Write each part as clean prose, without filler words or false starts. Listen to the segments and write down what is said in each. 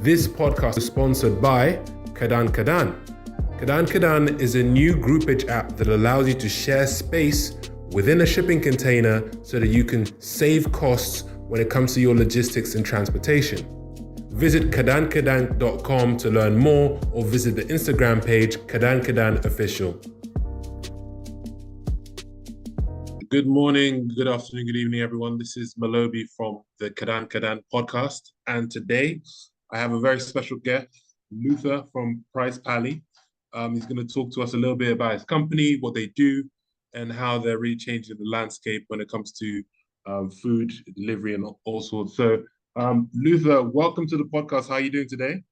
This podcast is sponsored by Kadan Kadan. Kadan Kadan is a new groupage app that allows you to share space within a shipping container so that you can save costs when it comes to your logistics and transportation. Visit kadankadan.com to learn more or visit the Instagram page Kadan Kadan Official. Good morning, good afternoon, good evening, everyone. This is Malobi from the Kadan Kadan podcast. And today I have a very special guest, Luther from Pricepally. He's going to talk to us a little bit about his company, what they do, and how they're really changing the landscape when it comes to food delivery and all sorts. So, Luther, welcome to the podcast. How are you doing today?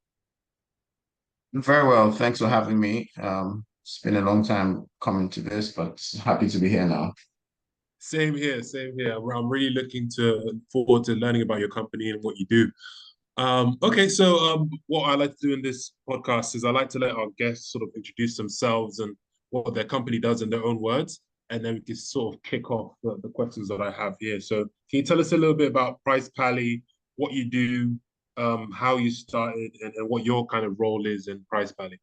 Very well. Thanks for having me. It's been a long time coming to this, but happy to be here now. Same here, same here. I'm really looking forward to learning about your company and what you do. Okay, so what I like to do in this podcast is I like to let our guests sort of introduce themselves and what their company does in their own words, and then we can sort of kick off the questions that I have here. So, can you tell us a little bit about Price Pally, what you do, how you started, and what your kind of role is in Price Pally?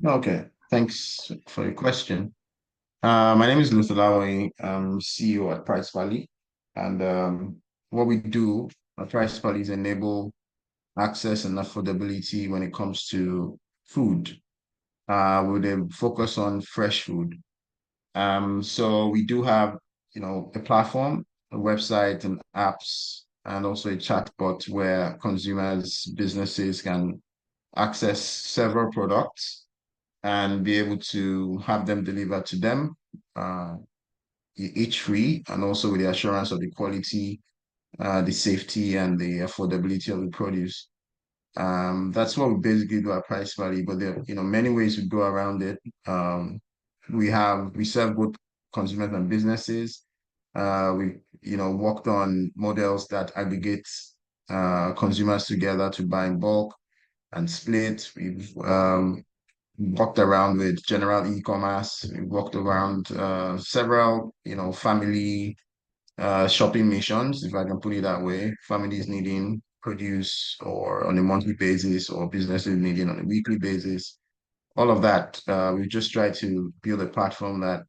Okay. Thanks for your question. My name is Luther Lawi. I'm CEO at Price Valley. And what we do at Price Valley is enable access and affordability when it comes to food, with a focus on fresh food. So we do have, a platform, a website and apps, and also a chatbot where consumers, businesses can access several products and be able to have them delivered to them, uh, each free, and also with the assurance of the quality, the safety, and the affordability of the produce. That's what we basically do at Price Valley, but there are, many ways we go around it. Um, we serve both consumers and businesses. We worked on models that aggregate consumers together to buy in bulk and split. We've walked around with general e-commerce. We walked around several, family shopping missions, if I can put it that way. Families needing produce or on a monthly basis, or businesses needing on a weekly basis. All of that. We just try to build a platform that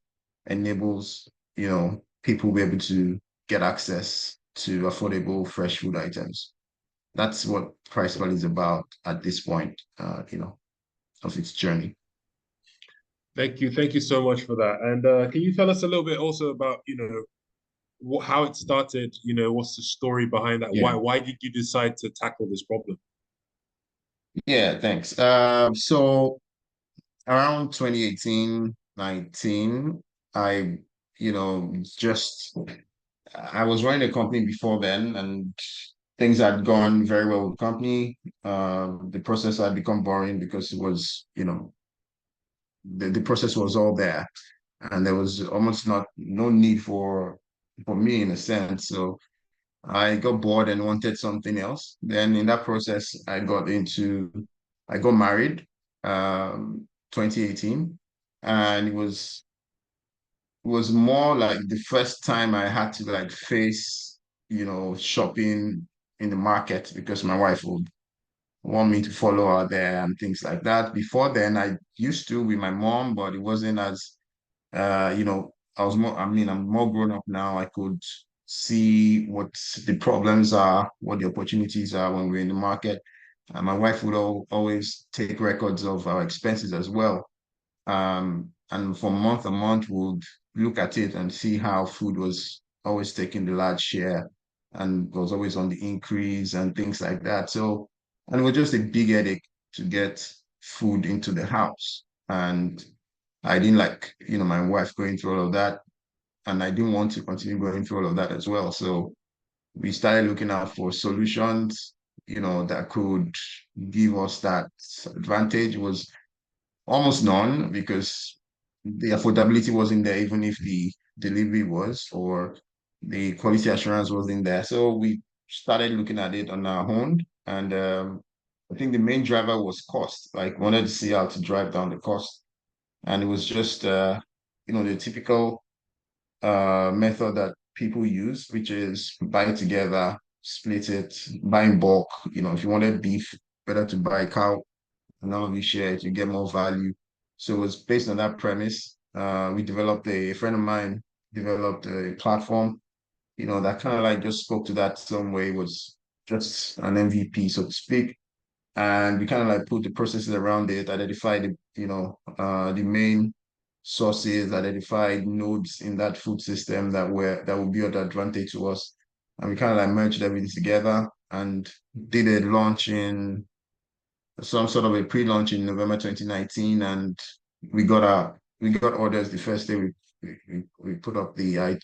enables, people be able to get access to affordable fresh food items. That's what Priceable is about at this point, of its journey. Thank you so much for that. And can you tell us a little bit also about how it started? What's the story behind that? Yeah. Why did you decide to tackle this problem? Yeah, thanks. So around 2018, 19, I, just I was running a company before then, and things had gone very well with the company. The process had become boring because it was, the process was all there, and there was almost not no need for me in a sense. So I got bored and wanted something else. Then in that process, I got married, 2018, and it was more like the first time I had to like face, shopping in the market because my wife would want me to follow her there and things like that. Before then, I used to with my mom, but it wasn't as I'm more grown up now. I could see what the problems are, what the opportunities are when we're in the market. And my wife would always take records of our expenses as well. And from month to month, would look at it and see how food was always taking the large share and was always on the increase and things like that. So, and it was just a big headache to get food into the house. And I didn't like, my wife going through all of that. And I didn't want to continue going through all of that as well. So we started looking out for solutions, that could give us that advantage. Was almost none because the affordability wasn't there, even if the delivery was, or the quality assurance wasn't there. So we started looking at it on our own. And I think the main driver was cost. Like, wanted to see how to drive down the cost. And it was just, the typical method that people use, which is buy together, split it, buy in bulk. If you wanted beef, better to buy cow, and all of you share it, you get more value. So it was based on that premise. A friend of mine developed a platform, that kind of like just spoke to that some way, was just an MVP, so to speak. And we kind of like put the processes around it, identified the main sources, identified nodes in that food system that would be of advantage to us. And we kind of like merged everything together and did a launch in some sort of a pre-launch in November 2019, and we got orders the first day we put up the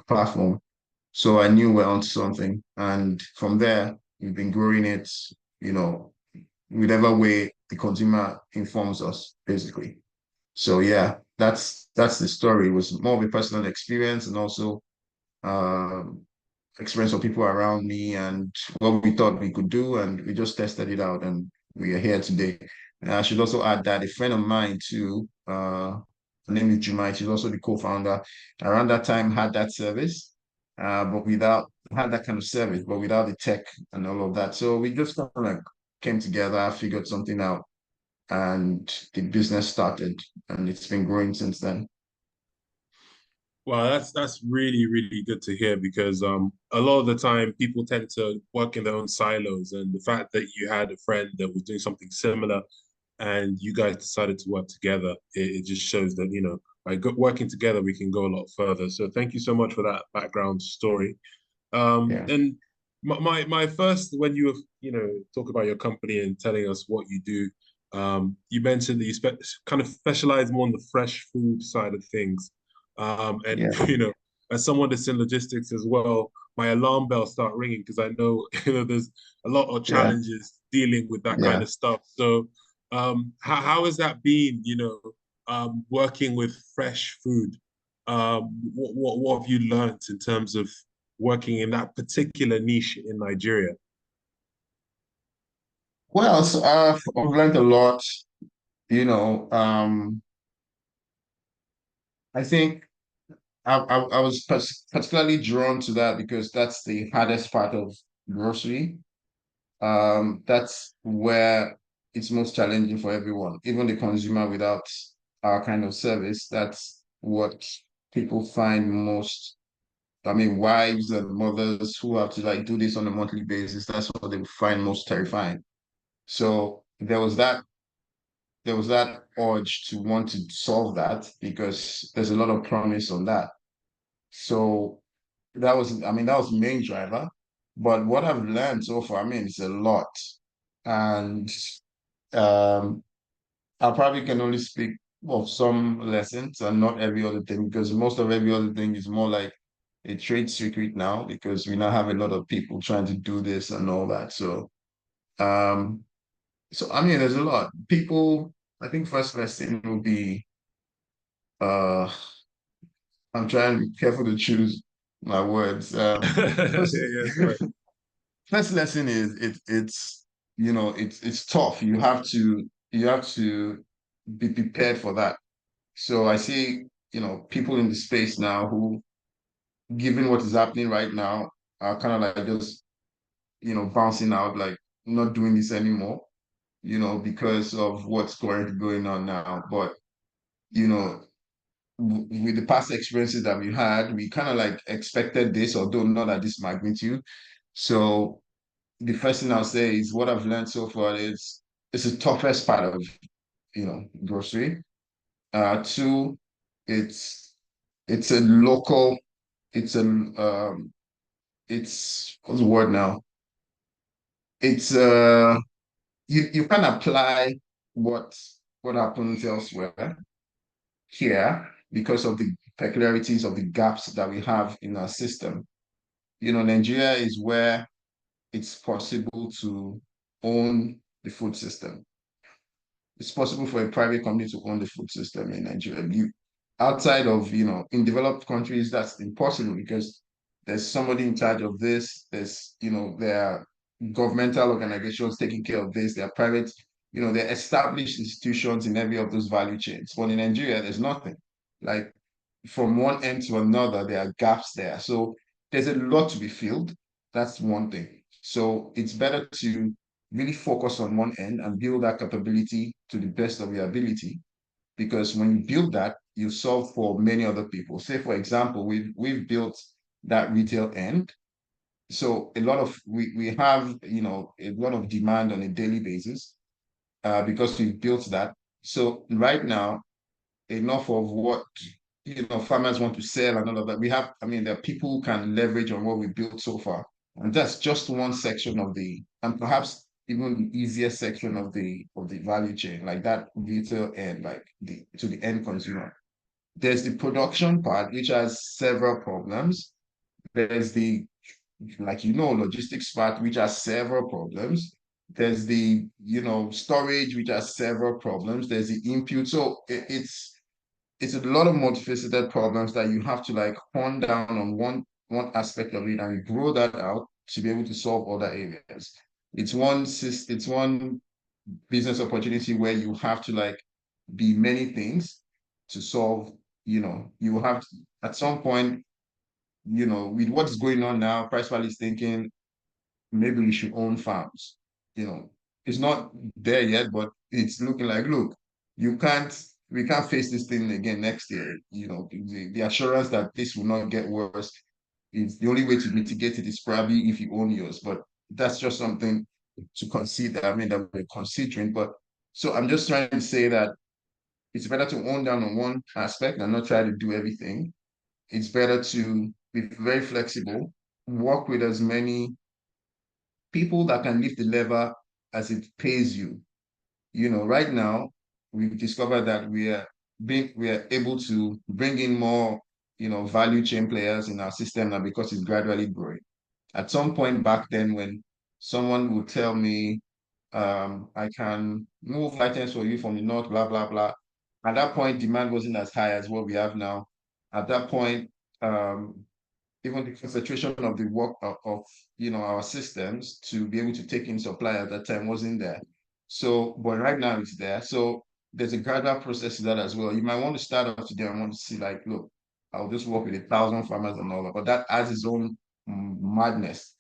platform. So I knew we're onto something. And from there, we've been growing it, you know, whichever way the consumer informs us, basically. So yeah, that's the story. It was more of a personal experience, and also um experience of people around me and what we thought we could do, and we just tested it out, and we are here today. And I should also add that a friend of mine too, her name is Jumai, she's also the co-founder. Around that time had that service, but without had that kind of service, but without the tech and all of that. So we just kind of like came together, figured something out, and the business started, and it's been growing since then. Well, that's really really good to hear because a lot of the time people tend to work in their own silos, and the fact that you had a friend that was doing something similar and you guys decided to work together, it just shows that by working together we can go a lot further. So thank you so much for that background story. Yeah, And my first, when you talk about your company and telling us what you do, you mentioned that you kind of specialize more on the fresh food side of things. And yeah, as someone that's in logistics as well, my alarm bells start ringing because I know there's a lot of yeah, challenges dealing with that kind yeah. of stuff. So how has that been, working with fresh food? What have you learned in terms of working in that particular niche in Nigeria? Well, so I've learned a lot. I think I was particularly drawn to that because that's the hardest part of grocery. That's where it's most challenging for everyone, even the consumer without our kind of service. That's what people find most. I mean, wives and mothers who have to like do this on a monthly basis, that's what they find most terrifying. So there was that urge to want to solve that because there's a lot of promise on that. So that was the main driver. But what I've learned so far, I mean, it's a lot. And um, I probably can only speak of some lessons and not every other thing because most of every other thing is more like a trade secret now because we now have a lot of people trying to do this and all that. Um, so I mean, there's a lot. I think first lesson will be uh I'm trying to be careful to choose my words. First, Yeah, go ahead. first lesson is it's tough. You have to be prepared for that. So I see people in the space now who, given what is happening right now, are kind of like just bouncing out, like not doing this anymore. Because of what's currently going on now. But you know, with the past experiences that we had, we kind of like expected this, although not at this magnitude. So the first thing I'll say is what I've learned so far is it's the toughest part of grocery. Two, it's it's a local, it's an it's what's the word now? It's you can apply what what happens elsewhere here because of the peculiarities of the gaps that we have in our system. Nigeria is where it's possible to own the food system. It's possible for a private company to own the food system in Nigeria. Outside of, in developed countries, that's impossible because there's somebody in charge of this. There are governmental organizations taking care of this. There are private, there are established institutions in every of those value chains. But in Nigeria, there's nothing. Like from one end to another, there are gaps there. So there's a lot to be filled. That's one thing. So it's better to really focus on one end and build that capability to the best of your ability. Because when you build that, you solve for many other people. Say, for example, we've built that retail end. So a lot of we have, a lot of demand on a daily basis, because we've built that. So right now, enough of what farmers want to sell and all of that. We have, I mean, there are people who can leverage on what we built so far. And that's just one section of and perhaps even the easiest section of the value chain, like that retail end, like to the end consumer. There's the production part, which has several problems. There's the, like, logistics part, which has several problems. There's the, storage, which has several problems. There's the input. So it's a lot of multifaceted problems that you have to like hone down on one aspect of it and grow that out to be able to solve other areas. It's one business opportunity where you have to like be many things to solve. You have to, at some point, with what's going on now, Price Valley is thinking maybe we should own farms. You know, it's not there yet, but it's looking like, look, we can't face this thing again next year. The assurance that this will not get worse is the only way to mitigate it is probably if you own yours. But that's just something to consider. I mean, that we're considering. But so I'm just trying to say that it's better to own down on one aspect and not try to do everything. It's better to be very flexible, work with as many people that can lift the lever as it pays you. Right now we've discovered that we are able to bring in more, value chain players in our system now because it's gradually growing. At some point back then, when someone would tell me, I can move items for you from the north, blah, blah, blah. At that point, demand wasn't as high as what we have now. At that point, um, even the concentration of the work of our systems to be able to take in supply at that time wasn't there. So, but right now it's there. So there's a gradual process to that as well. You might want to start off today and want to see like, look, I'll just work with 1,000 farmers and all that, but that has its own madness.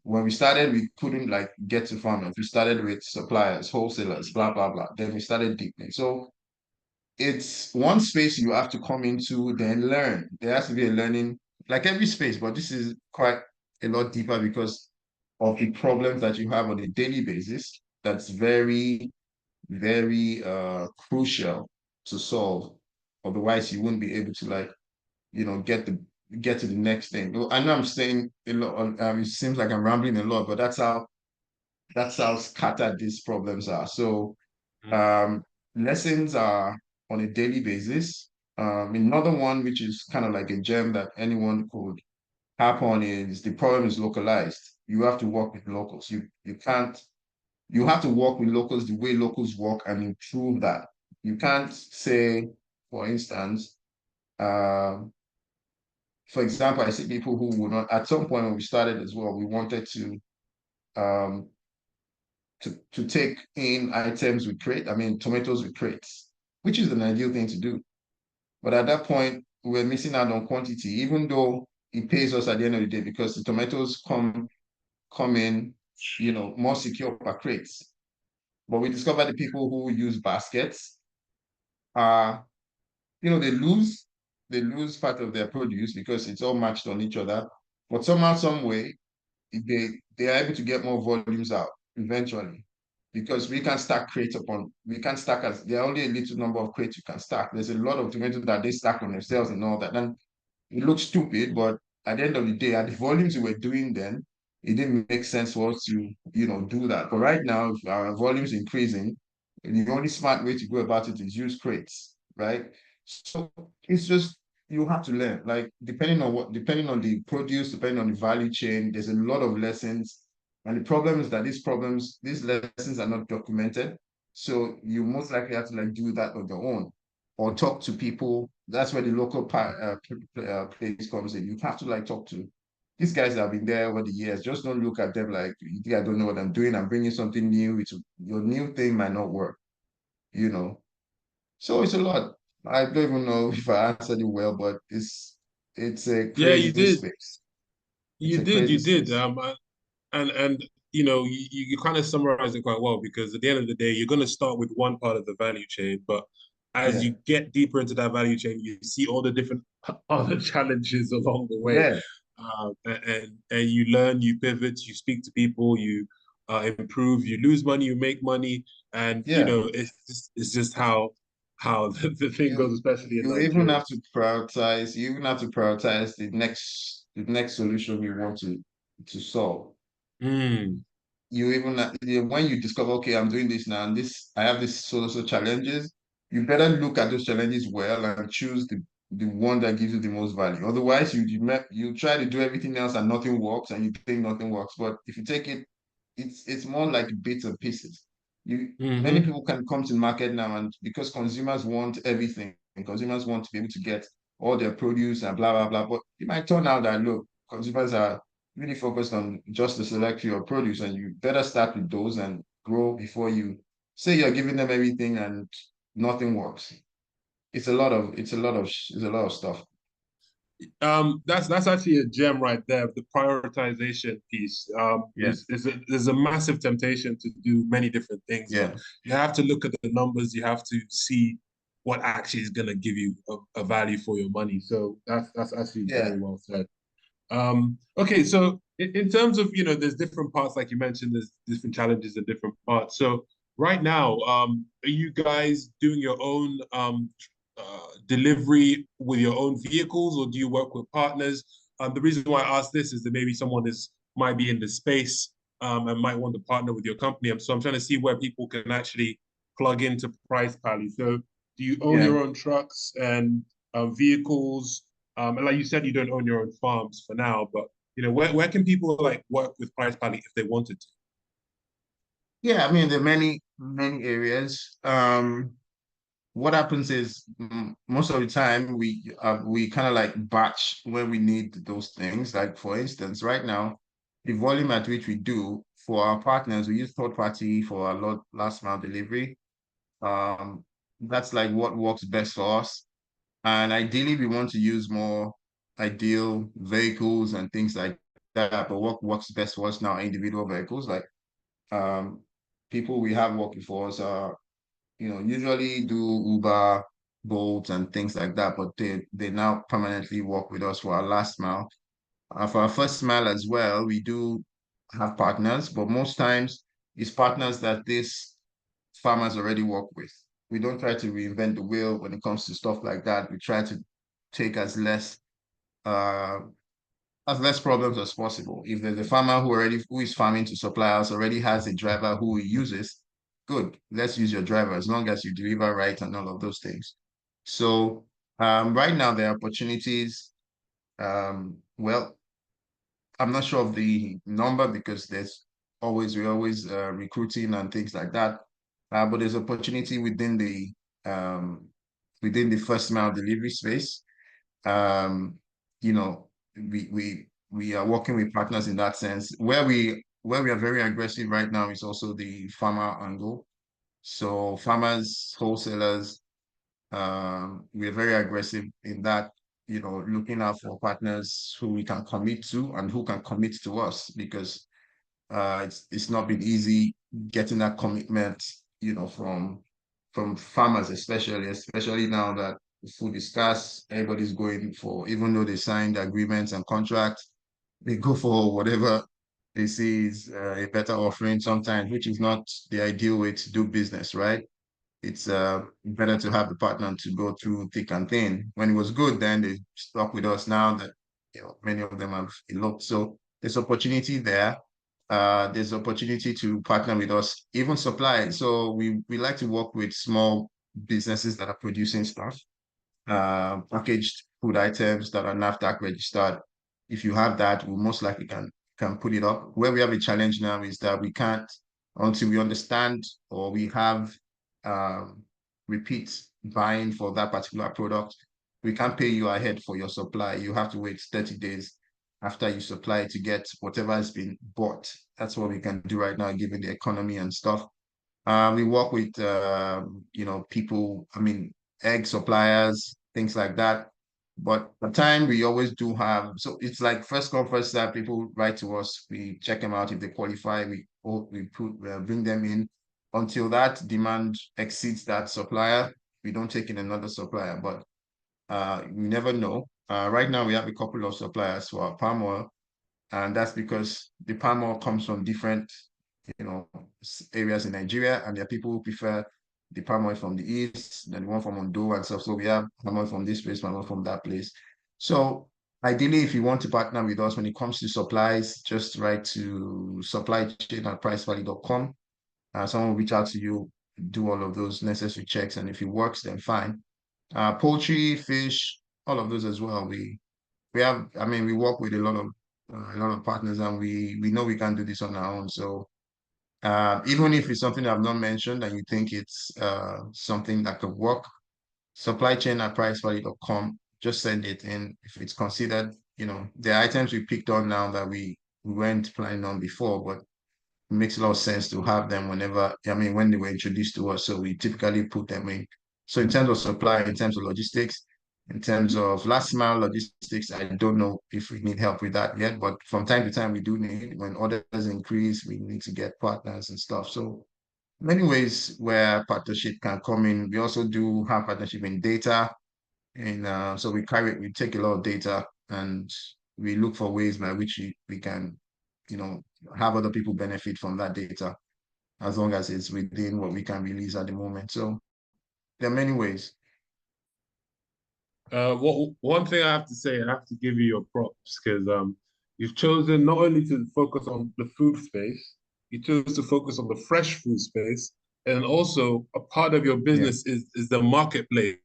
When we started, we couldn't like get to farmers. We started with suppliers, wholesalers, blah blah blah. Then we started deepening. So it's one space you have to come into, then learn. There has to be a learning, like every space, but this is quite a lot deeper because of the problems that you have on a daily basis. That's very, very crucial to solve. Otherwise, you wouldn't be able to like, get to the next thing. I know I'm saying a lot. It seems like I'm rambling a lot, but that's how scattered these problems are. So um, lessons are on a daily basis. Another one, which is kind of like a gem that anyone could hop on, is the problem is localized. You have to work with locals. You can't. You have to work with locals the way locals work and improve that. You can't say, for instance, um, for example, I see people who would not. At some point when we started as well, we wanted um, to take in items with crate. I mean, tomatoes with crates, which is an ideal thing to do. But at that point, we were missing out on quantity, even though it pays us at the end of the day because the tomatoes come in, more secure per crates. But we discovered the people who use baskets are, they lose part of their produce because it's all matched on each other. But somehow, some way, they are able to get more volumes out eventually because we can stack as there are only a little number of crates you can stack. There's a lot of tomatoes that they stack on themselves and all that. And it looks stupid, but at the end of the day, at the volumes we were doing then, it didn't make sense for us to, do that. But right now, if our volumes increasing, the only smart way to go about it is use crates, right? So it's just you have to learn. Like depending on the produce, depending on the value chain, there's a lot of lessons. And the problem is that these lessons are not documented. So you most likely have to like do that on your own or talk to people. That's where the local place comes in. You have to like talk to these guys that have been there over the years. Just don't look at them like you think I don't know what I'm doing. I'm bringing something new. Your new thing might not work, you know. So it's a lot. I don't even know if I answered it well, but it's a Yeah, you crazy did. space. It's a You crazy did. space. And you kind of summarize it quite well because at the end of the day, you're going to start with one part of the value chain, but as Yeah, you get deeper into that value chain, you see all the different other challenges along the way, yeah, and you learn, you pivot, you speak to people, you improve, you lose money, you make money, and yeah. it's just how the thing You goes, especially in you even Nigeria. have to prioritize. You even have to prioritize the next solution you want to solve. Mm, You even when you discover, okay, I'm doing this now, and this I have this so challenges. You better look at those challenges well and choose the one that gives you the most value. Otherwise, you try to do everything else and nothing works, and you think nothing works. But if you take it, it's more like bits and pieces. Many hmm people can come to the market now, and because consumers want everything, and consumers want to be able to get all their produce and blah blah blah. But it might turn out that look, consumers are really focused on just the select few of produce, and you better start with those and grow before you say you're giving them everything and nothing works. It's a lot of stuff. that's actually a gem right there. The prioritization piece Yeah, there's a massive temptation to do many different things, but yeah, you have to look at the numbers. You have to see what actually is going to give you a value for your money. So that's actually yeah, very well said. Okay, so in terms of, there's different parts, like you mentioned, there's different challenges in different parts. So right now, are you guys doing your own delivery with your own vehicles, or do you work with partners? The reason why I ask this is that maybe someone is might be in the space and might want to partner with your company. So I'm trying to see where people can actually plug into Pricepally. So do you own yeah. your own trucks and vehicles? And like you said, you don't own your own farms for now, but where can people like work with Price Pally if they wanted to? Yeah, I mean, there are many areas. What happens is most of the time we kind of like batch when we need those things. Like for instance, right now, the volume at which we do for our partners, we use third party for our last mile delivery. Um, that's like what works best for us. And ideally, we want to use more ideal vehicles and things like that. But what works best for us now are individual vehicles. Like um, people we have working for us are usually do Uber, Bolt, and things like that, but they now permanently work with us for our last mile. For our first mile as well, we do have partners, but most times it's partners that these farmers already work with. We don't try to reinvent the wheel when it comes to stuff like that. We try to take uh, as less problems as possible. If there's a farmer who is farming to supply us already has a driver who he uses, good. Let's use your driver as long as you deliver right and all of those things. So right now there are opportunities. Well, I'm not sure of the number because we're always recruiting and things like that. But there's opportunity um, within the first mile delivery space. Um, you know, we are working with partners in that sense. Where we are very aggressive right now is also the farmer angle. So farmers, wholesalers, we're very aggressive in that, looking out for partners who we can commit to and who can commit to us because it's not been easy getting that commitment, from farmers, especially now that food is scarce. Everybody's going for, even though they signed agreements and contracts, they go for whatever they see is a better offering sometimes, which is not the ideal way to do business, right? It's better to have the partner to go through thick and thin. When it was good, then they stuck with us. Now that many of them have eloped, so there's opportunity there. There's opportunity to partner with us, even supply. So we like to work with small businesses that are producing stuff, packaged food items that are NAFDAC registered. If you have that, we most likely can put it up. Where we have a challenge now is that we can't until we understand or we have um, repeat buying for that particular product. We can't pay you ahead for your supply. You have to wait 30 days after you supply to get whatever has been bought. That's what we can do right now, given the economy and stuff. We work with, people, I mean, egg suppliers, things like that. But the time we always do have, so it's like first come, first serve. People write to us, we check them out. If they qualify, bring them in. Until that demand exceeds that supplier, we don't take in another supplier. But we never know. Right now, we have a couple of suppliers for our palm oil, and that's because the palm oil comes from different, areas in Nigeria, and there are people who prefer the palm oil from the east than the one from Ondo and stuff. So we have palm oil from this place, palm oil from that place. So ideally, if you want to partner with us when it comes to supplies, just write to supplychain@pricepally.com. Someone will reach out to you, do all of those necessary checks, and if it works, then fine. Poultry, fish, all of those as well. We have, I mean, we work with a lot of partners, and we know we can do this on our own. So even if it's something I've not mentioned and you think it's something that could work, supply chain at pricevalue.com, just send it in. If it's considered, the items we picked on now that we weren't planning on before, but it makes a lot of sense to have them when they were introduced to us. So we typically put them in. So in terms of supply, in terms of logistics, in terms of last mile logistics, I don't know if we need help with that yet, but from time to time we do need, when orders increase, we need to get partners and stuff. So many ways where partnership can come in. We also do have partnership in data. And so we take a lot of data, and we look for ways by which we can, you know, have other people benefit from that data as long as it's within what we can release at the moment. So there are many ways. What one thing I have to say, I have to give you your props because you've chosen not only to focus on the food space, you chose to focus on the fresh food space, and also a part of your Yeah. business is the marketplace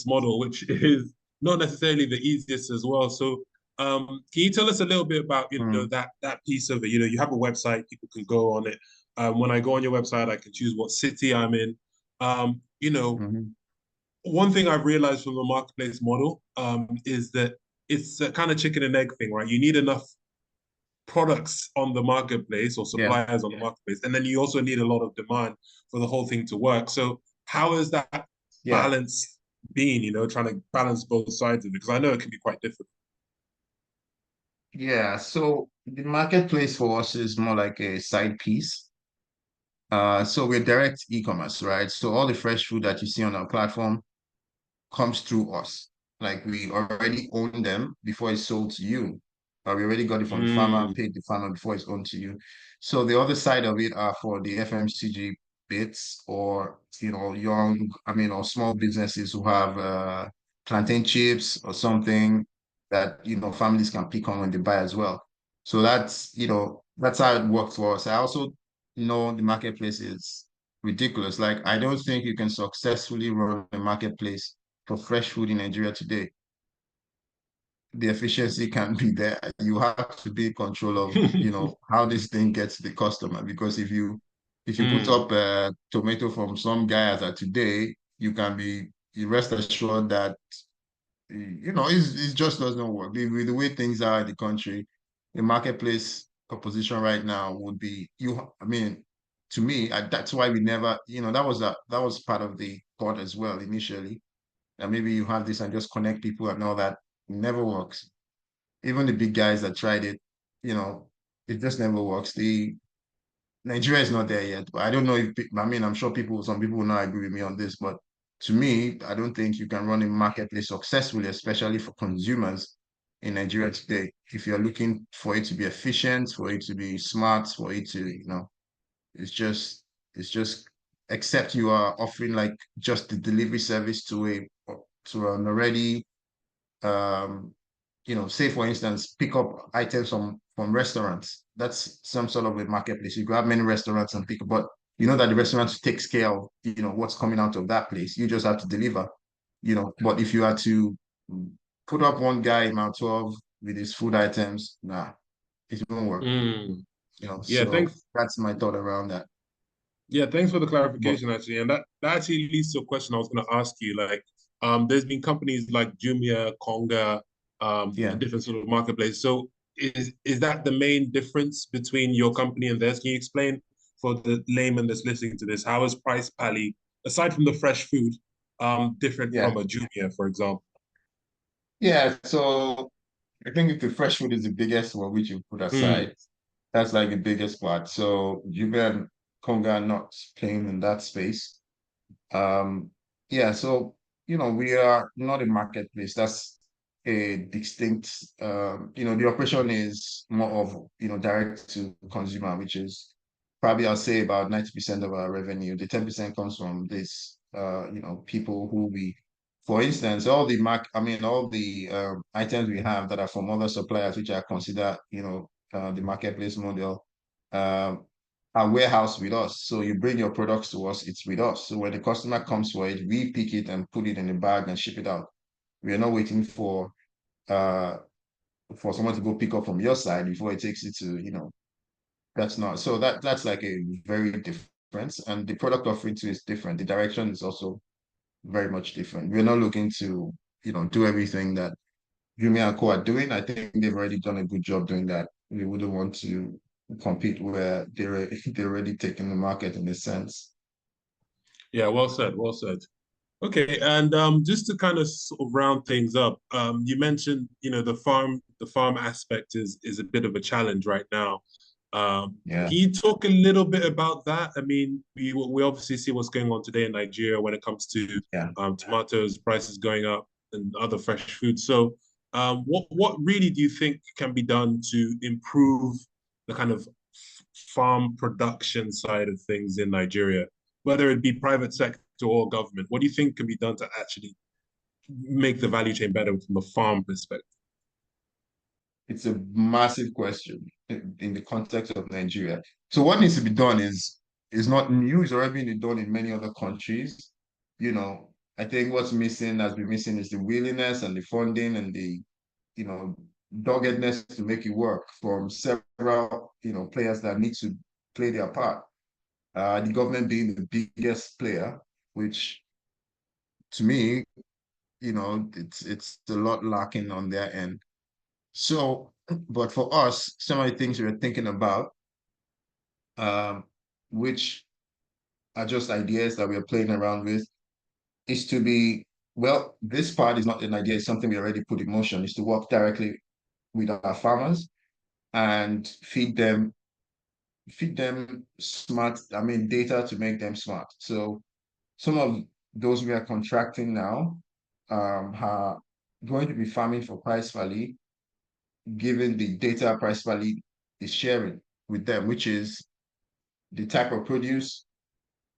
model, which is not necessarily the easiest as well. So, can you tell us a little bit about Mm, that piece of it? You have a website, people can go on it. When I go on your website, I can choose what city I'm in. Um, you know, mhm. one thing I've realized from the marketplace model is that it's a kind of chicken and egg thing, right? You need enough products on the marketplace or Yeah. suppliers on the marketplace, and then you also need a lot of demand for the whole thing to work. So how has that Yeah. balance been, trying to balance both sides of it? Because I know it can be quite difficult. Yeah. So the marketplace for us is more like a side piece. So we're direct e-commerce, right? So all the fresh food that you see on our platform comes through us. Like we already own them before it's sold to you. We already got it from the farmer, Mm, paid the farmer before it's owned to you. So the other side of it are for the FMCG bits, or or small businesses who have plantain chips or something that families can pick on when they buy as well. So that's how it works for us. I also know the marketplace is ridiculous. Like I don't think you can successfully run a marketplace for fresh food in Nigeria today. The efficiency can be there. You have to be in control of, how this thing gets to the customer. Because if you put mm, up a tomato from some guy as of today, you rest assured that it just doesn't work. With the way things are in the country, the marketplace proposition right now would be I mean, to me, that's why we never, that was part of the thought as well initially, that maybe you have this and just connect people and all that. It never works. Even the big guys that tried it, you know, it just never works. The Nigeria is not there yet, but I don't know I'm sure some people will not agree with me on this, but to me, I don't think you can run a marketplace successfully, especially for consumers in Nigeria today. If you're looking for it to be efficient, for it to be smart, for it to, it's just, except you are offering like just the delivery service to an already um, say for instance, pick up items from restaurants. That's some sort of a marketplace. You grab many restaurants and pick up, but you know that the restaurant takes care of, what's coming out of that place. You just have to deliver, But if you are to put up one guy in Mount 12 with his food items, nah, it won't work. mm. Yeah, So thanks. that's my thought around that. Yeah, thanks for the But clarification, actually. And that actually leads to a question I was going to ask you. Like, there's been companies like Jumia, Konga, yeah, and different sort of marketplaces. So is that the main difference between your company and theirs? Can you explain for the layman that's listening to this, how is Price Pally, aside from the fresh food, different yeah. from a Jumia, for example? Yeah, so I think if the fresh food is the biggest one, which you put Mm, aside, that's like the biggest part. So Juba and Conga are not playing in that space. Um, yeah, so we are not a marketplace. That's a distinct, the operation is more of direct to consumer, which is probably I'll say about 90% of our revenue. The 10% comes from this, people who we, for instance, all the items we have that are from other suppliers, which I consider, the marketplace model. Um, are warehouse with us. So you bring your products to us, it's with us. So when the customer comes for it, we pick it and put it in a bag and ship it out. We are not waiting uh for someone to go pick up from your side before it takes it to, that's not so that's like a very difference. And the product offering too is different. The direction is also very much different. We're not looking to, do everything that Jumia and Co are doing. I think they've already done a good job doing that. We wouldn't want to compete where they're already taking the market in a sense. yeah, well said, well said. Okay, and just to kind of sort of round things up, you mentioned, the farm aspect is a bit of a challenge right now. Yeah. Can you talk a little bit about that? I mean, we obviously see what's going on today in Nigeria when it comes to Yeah. tomatoes prices going up and other fresh foods. So, what really do you think can be done to improve the kind of farm production side of things in Nigeria, whether it be private sector or government? What do you think can be done to actually make the value chain better from a farm perspective? It's a massive question in the context of Nigeria. So what needs to be done is not new, it's already been done in many other countries. I think what's missing, has been missing, is the willingness and the funding and the, you know, doggedness to make it work from several, players that need to play their part. The government being the biggest player, which to me, it's a lot lacking on their end. So, but for us, some of the things we were thinking about, um, which are just ideas that we are playing around with, is to be, well, this part is not an idea, it's something we already put in motion, is to work directly with our farmers and feed them smart, data to make them smart. So some of those we are contracting now are going to be farming for Price Valley, given the data Price Valley is sharing with them, which is the type of produce,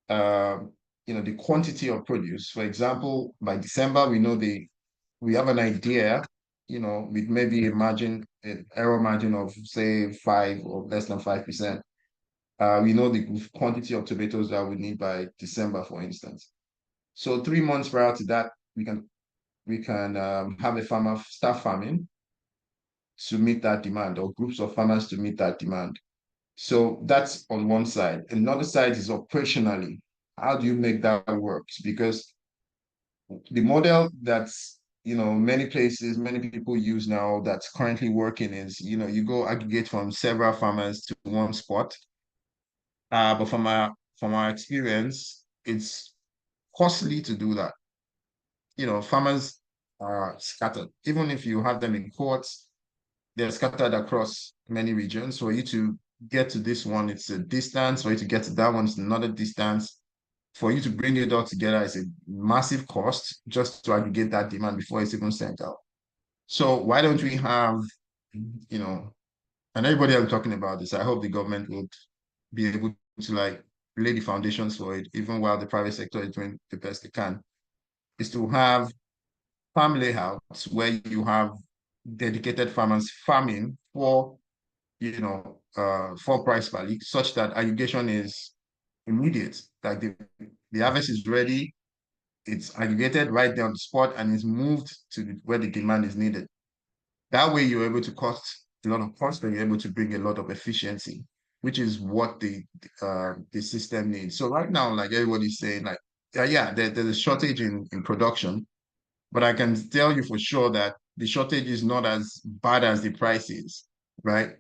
the quantity of produce. For example, by December, we have an idea, with maybe a margin, an error margin of say 5 or less than 5%. We know the quantity of tomatoes that we need by December, for instance. So 3 months prior to that, we can have a farmer start farming to meet that demand, or groups of farmers to meet that demand. So that's on one side. Another side is operationally. How do you make that work? Because the model that's many places, many people use now that's currently working is, you go aggregate from several farmers to one spot. But from our experience, it's costly to do that. Farmers are scattered. Even if you have them in courts, they're scattered across many regions. For you to get to this one, it's a distance. For you to get to that one, it's another distance. For you to bring it all together, it's a massive cost just to aggregate that demand before it's even sent out. So why don't we have, you know, and everybody I'm talking about this, I hope the government would be able to like lay the foundations for it, even while the private sector is doing the best they can, is to have farm layouts where you have dedicated farmers farming for Price Valley, such that aggregation is immediate. Like the harvest is ready, it's aggregated right there on the spot and is moved to where the demand is needed. That way you're able to cost a lot of cost and you're able to bring a lot of efficiency, which is what the system needs. So right now, like everybody's saying, like, yeah, there's a shortage in production, but I can tell you for sure that the shortage is not as bad as the price is, right?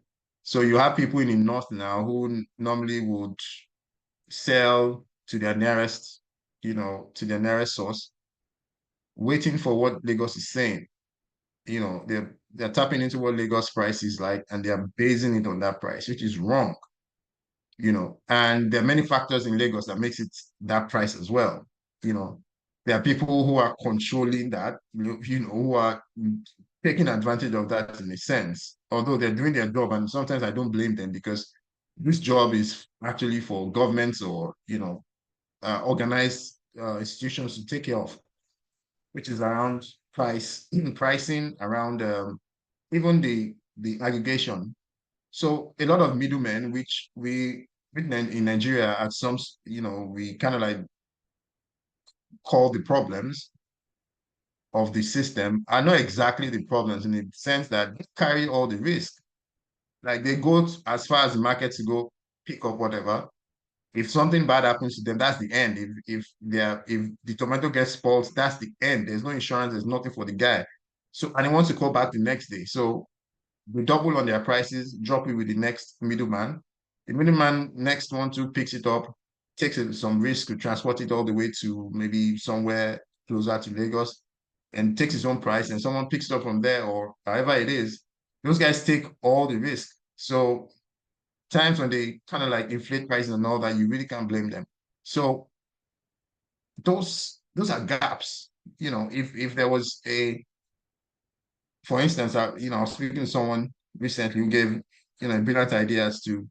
So you have people in the north now who normally would sell to their nearest source, waiting for what Lagos is saying. they're tapping into what Lagos price is like, and they're basing it on that price, which is wrong. And there are many factors in Lagos that makes it that price as well. You know, there are people who are controlling that, who are taking advantage of that in a sense, although they're doing their job. And sometimes I don't blame them because this job is actually for governments or, organized institutions to take care of, which is around pricing, around even the aggregation. So a lot of middlemen, which we in Nigeria at some, we kind of like call the problems of the system, are not exactly the problems in the sense that they carry all the risk. Like they go as far as the market to go pick up whatever. If something bad happens to them, that's the end. If the tomato gets spoiled, that's the end. There's no insurance, there's nothing for the guy. So and he wants to call back the next day. So they double on their prices, drop it with the next middleman. The middleman next one too picks it up, takes some risk to transport it all the way to maybe somewhere closer to Lagos and takes his own price, and someone picks it up from there or however it is. Those guys take all the risk. So times when they kind of like inflate prices and all that, you really can't blame them. So those are gaps. If there was for instance, I was speaking to someone recently who gave, brilliant ideas to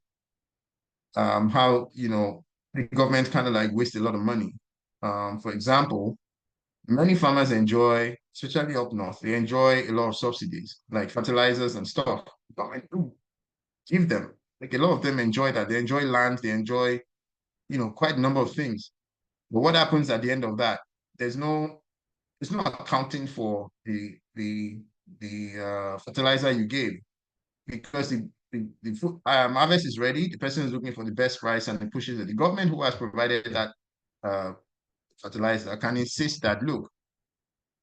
how, the government kind of like waste a lot of money. For example, many farmers enjoy, especially up north, they enjoy a lot of subsidies, like fertilizers and stuff. Government do give them. Like a lot of them enjoy that. They enjoy land, they enjoy, quite a number of things. But what happens at the end of that? There's no there's no accounting for the fertilizer you gave because the food harvest is ready, the person is looking for the best price and it pushes it. The government who has provided that uh, fertilizer can insist that, look,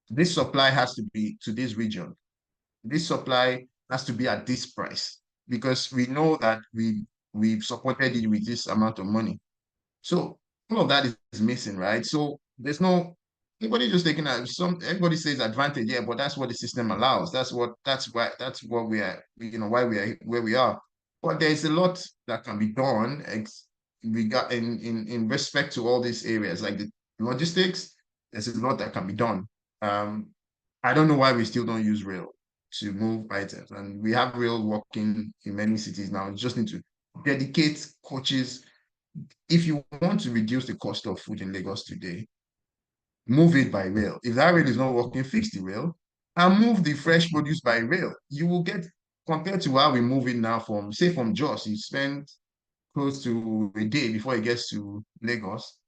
this supply has to be to this region. This supply has to be at this price because we know that we've supported it with this amount of money. So all of that is missing, right? So there's no anybody just taking that. Everybody says advantage, yeah, but that's what the system allows. That's what we are, why we are where we are. But there's a lot that can be done we got in respect to all these areas, like the logistics, there's a lot that can be done. Um, I don't know why we still don't use rail to move items. And we have rail working in many cities now. You just need to dedicate coaches if you want to reduce the cost of food in Lagos today, move it by rail. If that rail is not working, fix the rail and move the fresh produce by rail. You will get, compared to how we move it now from, say, from Jos, you spend close to a day before it gets to Lagos.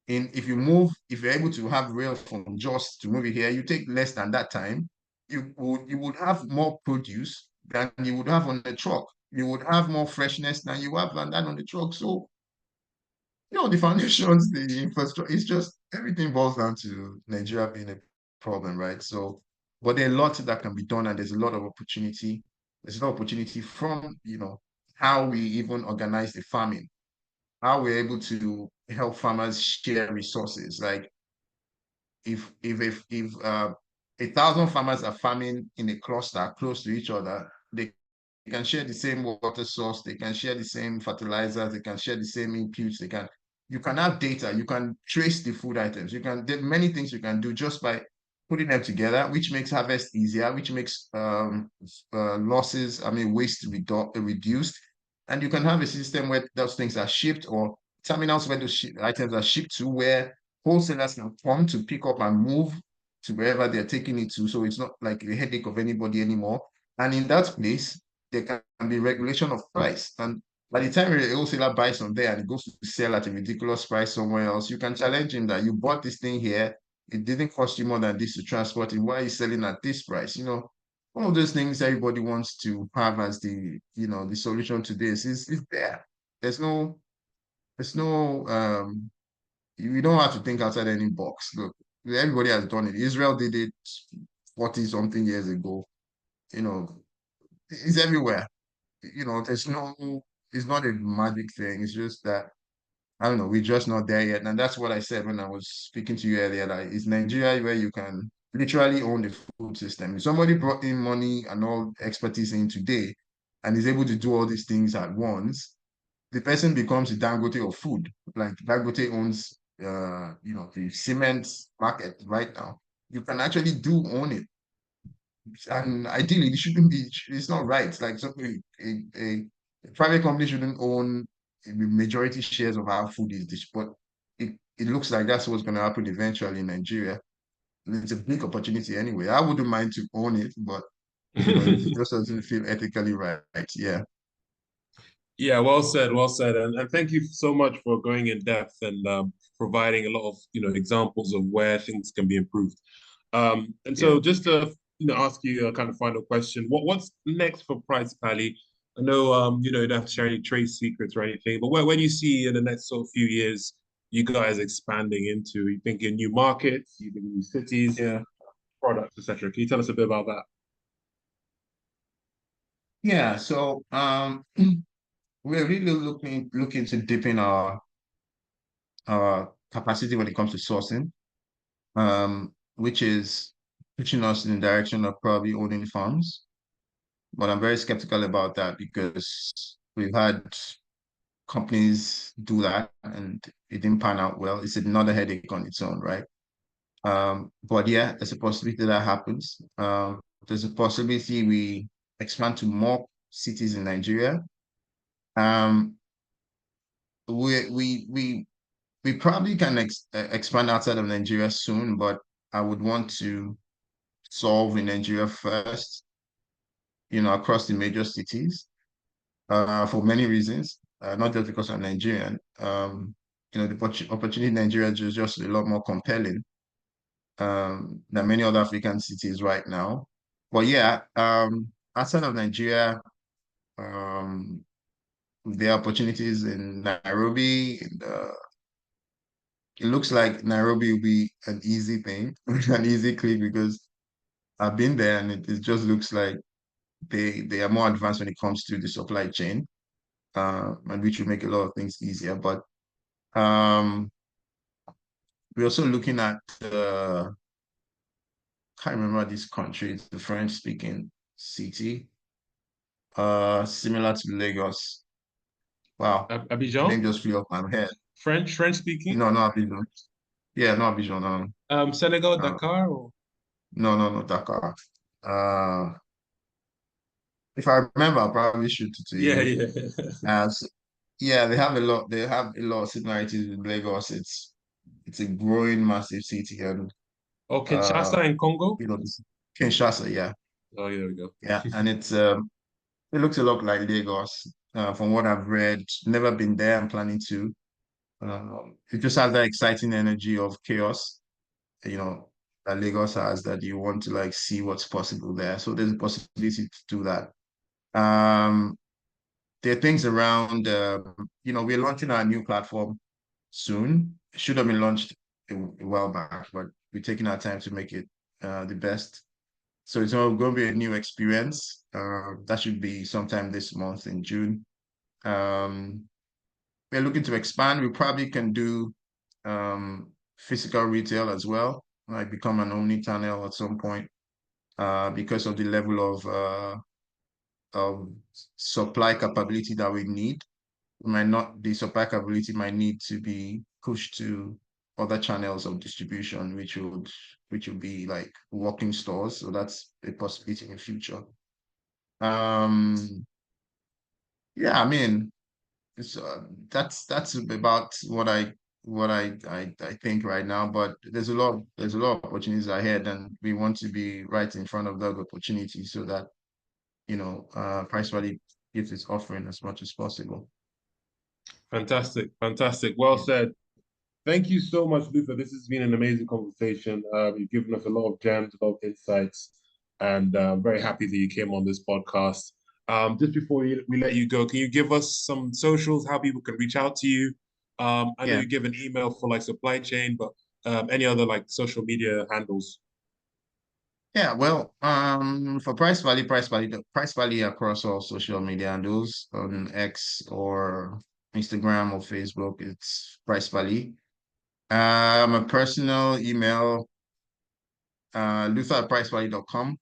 If you're able to have rail from Jos to move it here, you take less than that time. You would have more produce than you would have on the truck. You would have more freshness than you have on that on the truck. So the foundations, the infrastructure, it's just everything boils down to Nigeria being a problem, right? So, but there are lots that can be done, and there's a lot of opportunity. There's a lot of opportunity from, how we even organize the farming, how we're able to help farmers share resources. Like if 1,000 farmers are farming in a cluster close to each other, they can share the same water source, they can share the same fertilizers, they can share the same inputs, you can have data, you can trace the food items, there are many things you can do just by putting them together, which makes harvest easier, which makes losses, waste reduced. And you can have a system where those things are shipped or terminals where those items are shipped to, where wholesalers can come to pick up and move to wherever they're taking it to. So it's not like a headache of anybody anymore. And in that place, there can be regulation of price. And by the time a wholesaler buys from there and it goes to sell at a ridiculous price somewhere else, you can challenge him that you bought this thing here. It didn't cost you more than this to transport it. Why are you selling at this price? One of those things everybody wants to have as the solution to this is there. There's no, there's no, you don't have to think outside any box. Look, everybody has done it. Israel did it 40 something years ago. You know, it's everywhere. It's not a magic thing. It's just that, I don't know, we're just not there yet. And that's what I said when I was speaking to you earlier. Like, it's Nigeria where you can literally own the food system. If somebody brought in money and all expertise in today and is able to do all these things at once, the person becomes the Dangote of food. Like Dangote owns, the cement market right now. You can actually do own it, and ideally, it shouldn't be. It's not right. Like something a private company shouldn't own the majority shares of how food is dish, but it looks like that's what's going to happen eventually in Nigeria. And it's a big opportunity anyway. I wouldn't mind to own it, but it just doesn't feel ethically right. Yeah. Yeah, well said, well said, and thank you so much for going in depth and providing a lot of examples of where things can be improved. And Yeah. so, just to ask you a kind of final question, what's next for Price Pally? I know you don't have to share any trade secrets or anything, but where do you see in the next sort of few years you guys expanding into? Are you thinking new markets? You thinking new cities, Yeah. products, etc.? Can you tell us a bit about that? Yeah. So we're really looking to deepen our capacity when it comes to sourcing, which is pushing us in the direction of probably owning farms. But I'm very skeptical about that because we've had companies do that and it didn't pan out well. It's another headache on its own, right? But yeah, there's a possibility that happens. There's a possibility we expand to more cities in Nigeria. Um, we we we we probably can expand outside of Nigeria soon, but I would want to solve in Nigeria first, across the major cities, for many reasons, not just because I'm Nigerian. The opportunity in Nigeria is just a lot more compelling than many other African cities right now. But yeah, outside of Nigeria, um, there are opportunities in Nairobi. It looks like Nairobi will be an easy thing, an easy click because I've been there and it just looks like they are more advanced when it comes to the supply chain, and which will make a lot of things easier. But we're also looking at can't remember this country, it's the French speaking city, similar to Lagos. Wow, the Abidjan, name just flew off my head. French speaking, No, not Abidjan. Yeah, not Abidjan. Senegal, Uh, Dakar, or no, no, Dakar. Uh, if I remember, I'll probably shoot it to yeah, you. yeah. As Yeah, they have a lot. They have a lot of similarities with Lagos. It's a growing massive city, and Oh, uh, Kinshasa in Congo. this Kinshasa, yeah, Oh, yeah, there we go. yeah, and it looks a lot like Lagos, from what I've read. Never been there. I'm planning to. It just has that exciting energy of chaos, you know, that Lagos has. That you want to like see what's possible there. So there's a possibility to do that. Um, there are things around. We're launching our new platform soon. It should have been launched a while back, but we're taking our time to make it the best. So it's going to be a new experience. That should be sometime this month in June. Um, we're looking to expand. We probably can do physical retail as well, like become an omni-channel at some point, because of the level of supply capability that we need. Might not The supply capability might need to be pushed to other channels of distribution, which would be like walking stores. So that's a possibility in the future. Um, yeah, I mean, that's about what I think right now. But there's a lot of opportunities ahead, and we want to be right in front of those opportunities so that Price Valley gives its offering as much as possible. Fantastic, fantastic. Well Yeah. said. Thank you so much, Luther. This has been an amazing conversation. You've given us a lot of gems, a lot of insights, and I'm very happy that you came on this podcast. Just before we let you go, can you give us some socials, how people can reach out to you? I know Yeah. you give an email for like supply chain, but any other like social media handles? Yeah, well, for Price Valley across all social media handles on X or Instagram or Facebook, it's Price Valley. My personal email, Luther@pricepally.com.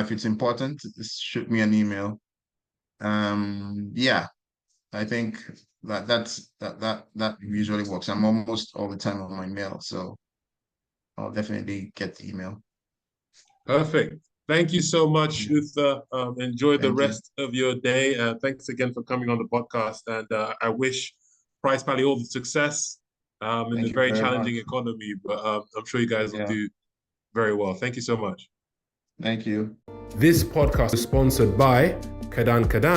If it's important, just shoot me an email. Yeah, I think that usually works. I'm almost all the time on my mail, so I'll definitely get the email. Perfect. Thank you so much, Luther. Enjoy the Thank you. rest of your day. Thanks again for coming on the podcast, and I wish Pricepally all the success in Thank the you very very challenging much. economy. But I'm sure you guys will Yeah, do very well. Thank you so much. thank you. This podcast is sponsored by Kadan Kadan.